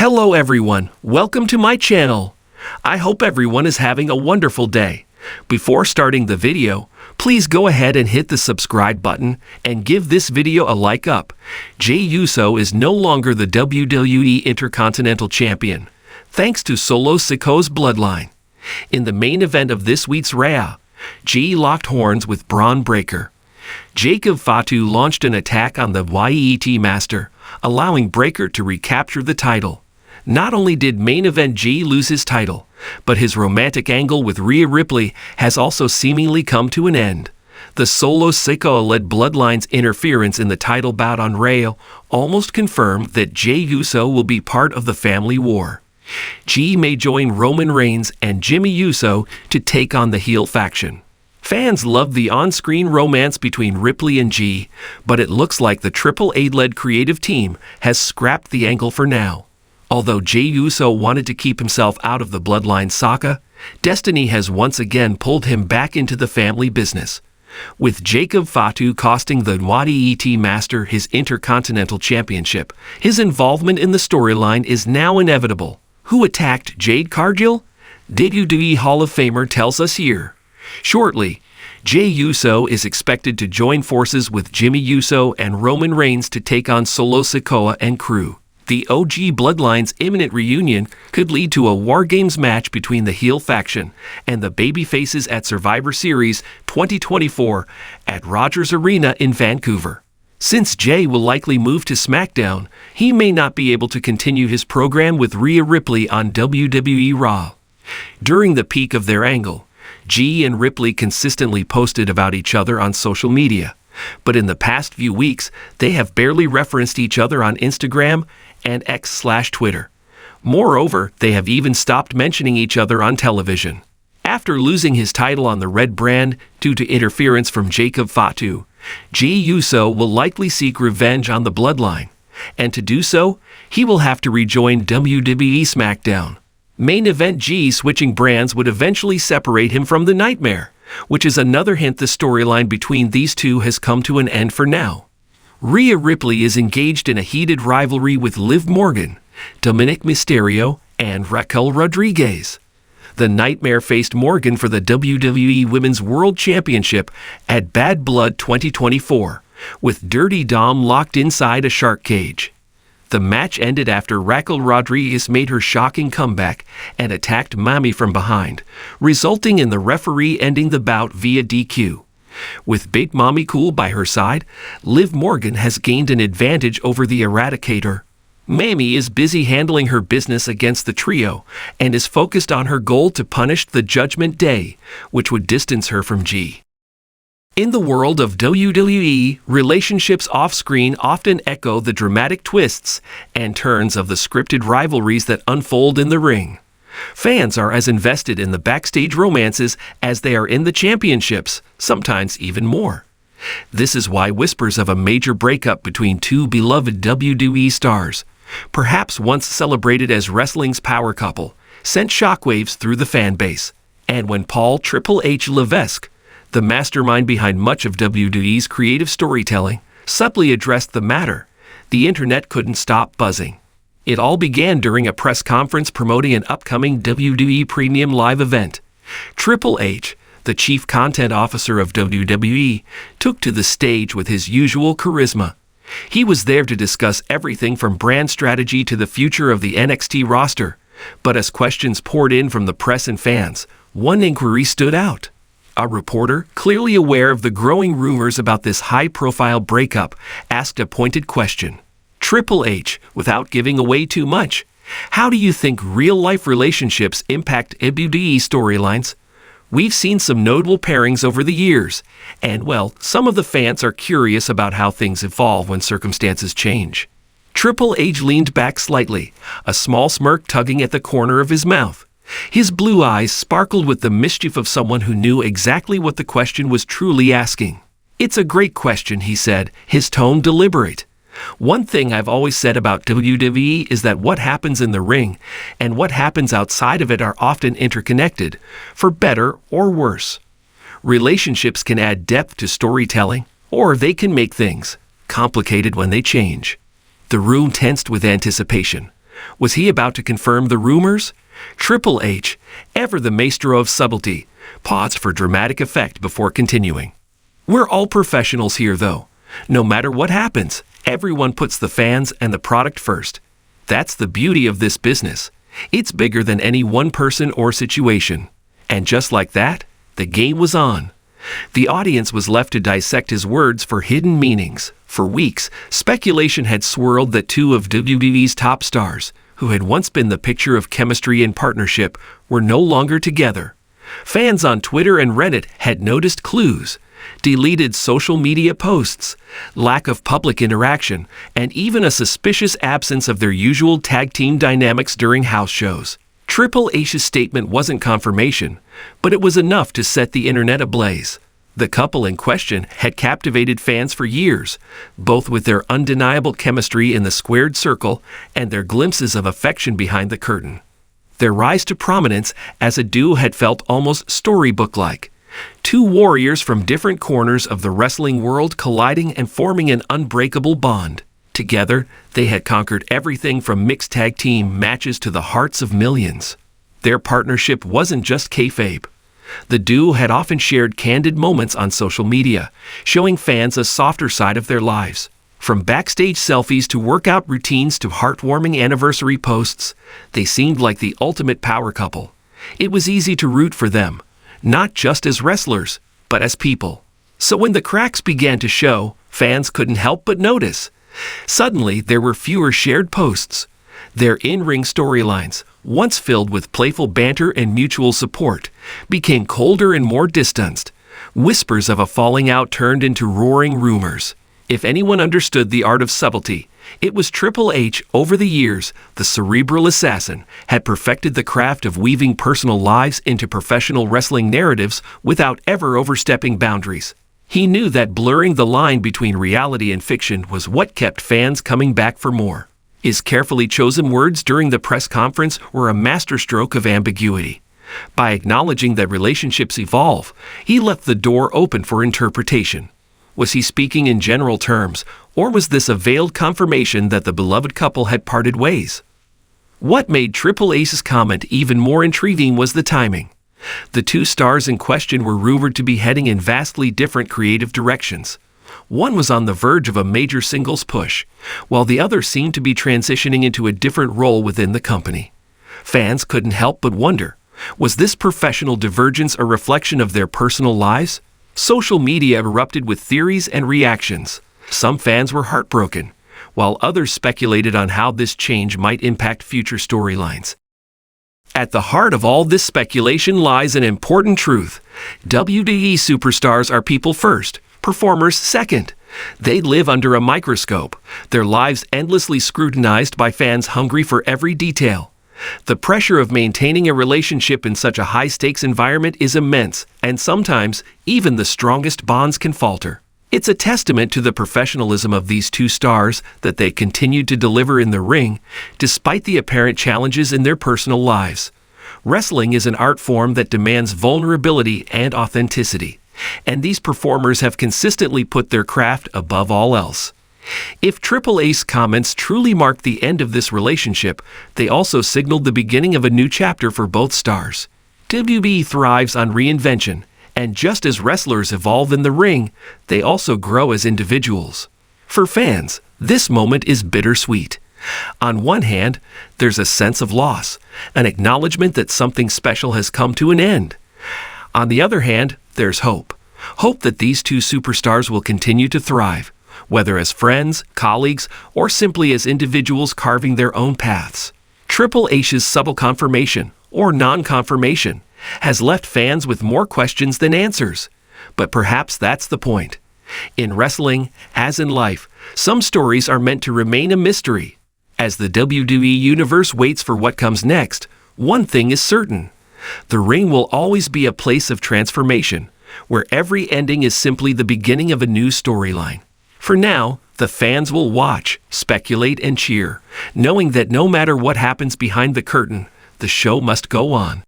Hello everyone, welcome to my channel. I hope everyone is having a wonderful day. Before starting the video, please go ahead and hit the subscribe button and give this video a like up. Jey Uso is no longer the WWE Intercontinental Champion, thanks to Solo Sikoa's bloodline. In the main event of this week's Raw, Jey locked horns with Braun Breaker. Jacob Fatu launched an attack on the YET Master, allowing Breaker to recapture the title. Not only did main event Jey lose his title, but his romantic angle with Rhea Ripley has also seemingly come to an end. The Solo Sikoa-led Bloodline's interference in the title bout on Raw almost confirmed that Jey Uso will be part of the family war. Jey may join Roman Reigns and Jimmy Uso to take on the heel faction. Fans loved the on-screen romance between Ripley and Jey, but it looks like the Triple A-led creative team has scrapped the angle for now. Although Jey Uso wanted to keep himself out of the Bloodline saga, destiny has once again pulled him back into the family business. With Jacob Fatu costing the YET Master his Intercontinental Championship, his involvement in the storyline is now inevitable. Who attacked Jade Cargill? WWE Hall of Famer tells us here. Shortly, Jey Uso is expected to join forces with Jimmy Uso and Roman Reigns to take on Solo Sikoa and crew. The OG Bloodline's imminent reunion could lead to a War Games match between the heel faction and the babyfaces at Survivor Series 2024 at Rogers Arena in Vancouver. Since Jey will likely move to SmackDown, he may not be able to continue his program with Rhea Ripley on WWE Raw. During the peak of their angle, Jey and Ripley consistently posted about each other on social media, but in the past few weeks, they have barely referenced each other on Instagram and X/Twitter. Moreover, they have even stopped mentioning each other on television. After losing his title on the Red brand due to interference from Jacob Fatu, Jey Uso will likely seek revenge on the Bloodline, and to do so, he will have to rejoin WWE SmackDown. Main event Jey switching brands would eventually separate him from the Nightmare, which is another hint the storyline between these two has come to an end for now. Rhea Ripley is engaged in a heated rivalry with Liv Morgan, Dominic Mysterio, and Raquel Rodriguez. The Nightmare faced Morgan for the WWE Women's World Championship at Bad Blood 2024, with Dirty Dom locked inside a shark cage. The match ended after Raquel Rodriguez made her shocking comeback and attacked Mami from behind, resulting in the referee ending the bout via DQ. With Big Mami Cool by her side, Liv Morgan has gained an advantage over the Eradicator. Mami is busy handling her business against the trio and is focused on her goal to punish the Judgment Day, which would distance her from Jey. In the world of WWE, relationships off-screen often echo the dramatic twists and turns of the scripted rivalries that unfold in the ring. Fans are as invested in the backstage romances as they are in the championships, sometimes even more. This is why whispers of a major breakup between two beloved WWE stars, perhaps once celebrated as wrestling's power couple, sent shockwaves through the fan base. And when Paul Triple H Levesque, the mastermind behind much of WWE's creative storytelling, subtly addressed the matter, the internet couldn't stop buzzing. It all began during a press conference promoting an upcoming WWE Premium Live event. Triple H, the chief content officer of WWE, took to the stage with his usual charisma. He was there to discuss everything from brand strategy to the future of the NXT roster. But as questions poured in from the press and fans, one inquiry stood out. A reporter, clearly aware of the growing rumors about this high-profile breakup, asked a pointed question. Triple H, without giving away too much, how do you think real-life relationships impact WWE storylines? We've seen some notable pairings over the years, and well, some of the fans are curious about how things evolve when circumstances change. Triple H leaned back slightly, a small smirk tugging at the corner of his mouth. His blue eyes sparkled with the mischief of someone who knew exactly what the question was truly asking. It's a great question, he said, his tone deliberate. One thing I've always said about WWE is that what happens in the ring and what happens outside of it are often interconnected, for better or worse. Relationships can add depth to storytelling, or they can make things complicated when they change. The room tensed with anticipation. Was he about to confirm the rumors? Triple H, ever the maestro of subtlety, paused for dramatic effect before continuing. We're all professionals here, though. No matter what happens, everyone puts the fans and the product first. That's the beauty of this business. It's bigger than any one person or situation. And just like that, the game was on. The audience was left to dissect his words for hidden meanings. For weeks, speculation had swirled that two of WWE's top stars, who had once been the picture of chemistry and partnership, were no longer together. Fans on Twitter and Reddit had noticed clues: deleted social media posts, lack of public interaction, and even a suspicious absence of their usual tag team dynamics during house shows. Triple H's statement wasn't confirmation, but it was enough to set the internet ablaze. The couple in question had captivated fans for years, both with their undeniable chemistry in the squared circle and their glimpses of affection behind the curtain. Their rise to prominence as a duo had felt almost storybook-like. Two warriors from different corners of the wrestling world colliding and forming an unbreakable bond. Together, they had conquered everything from mixed tag team matches to the hearts of millions. Their partnership wasn't just kayfabe. The duo had often shared candid moments on social media, showing fans a softer side of their lives. From backstage selfies to workout routines to heartwarming anniversary posts, they seemed like the ultimate power couple. It was easy to root for them, not just as wrestlers, but as people. So when the cracks began to show, fans couldn't help but notice. Suddenly, there were fewer shared posts. Their in-ring storylines, once filled with playful banter and mutual support, became colder and more distanced. Whispers of a falling out turned into roaring rumors. If anyone understood the art of subtlety, it was Triple H. Over the years, the cerebral assassin had perfected the craft of weaving personal lives into professional wrestling narratives without ever overstepping boundaries. He knew that blurring the line between reality and fiction was what kept fans coming back for more. His carefully chosen words during the press conference were a masterstroke of ambiguity. By acknowledging that relationships evolve, he left the door open for interpretation. Was he speaking in general terms, or was this a veiled confirmation that the beloved couple had parted ways? What made Triple H's comment even more intriguing was the timing. The two stars in question were rumored to be heading in vastly different creative directions. One was on the verge of a major singles push, while the other seemed to be transitioning into a different role within the company. Fans couldn't help but wonder, was this professional divergence a reflection of their personal lives? Social media erupted with theories and reactions. Some fans were heartbroken, while others speculated on how this change might impact future storylines. At the heart of all this speculation lies an important truth. WWE superstars are people first, performers second. They live under a microscope, their lives endlessly scrutinized by fans hungry for every detail. The pressure of maintaining a relationship in such a high-stakes environment is immense, and sometimes even the strongest bonds can falter. It's a testament to the professionalism of these two stars that they continued to deliver in the ring, despite the apparent challenges in their personal lives. Wrestling is an art form that demands vulnerability and authenticity, and these performers have consistently put their craft above all else. If Triple H's comments truly marked the end of this relationship, they also signaled the beginning of a new chapter for both stars. WWE thrives on reinvention, and just as wrestlers evolve in the ring, they also grow as individuals. For fans, this moment is bittersweet. On one hand, there's a sense of loss, an acknowledgement that something special has come to an end. On the other hand, there's hope. Hope that these two superstars will continue to thrive, whether as friends, colleagues, or simply as individuals carving their own paths. Triple H's subtle confirmation, or non-confirmation, has left fans with more questions than answers. But perhaps that's the point. In wrestling, as in life, some stories are meant to remain a mystery. As the WWE Universe waits for what comes next, one thing is certain. The ring will always be a place of transformation, where every ending is simply the beginning of a new storyline. For now, the fans will watch, speculate, and cheer, knowing that no matter what happens behind the curtain, the show must go on.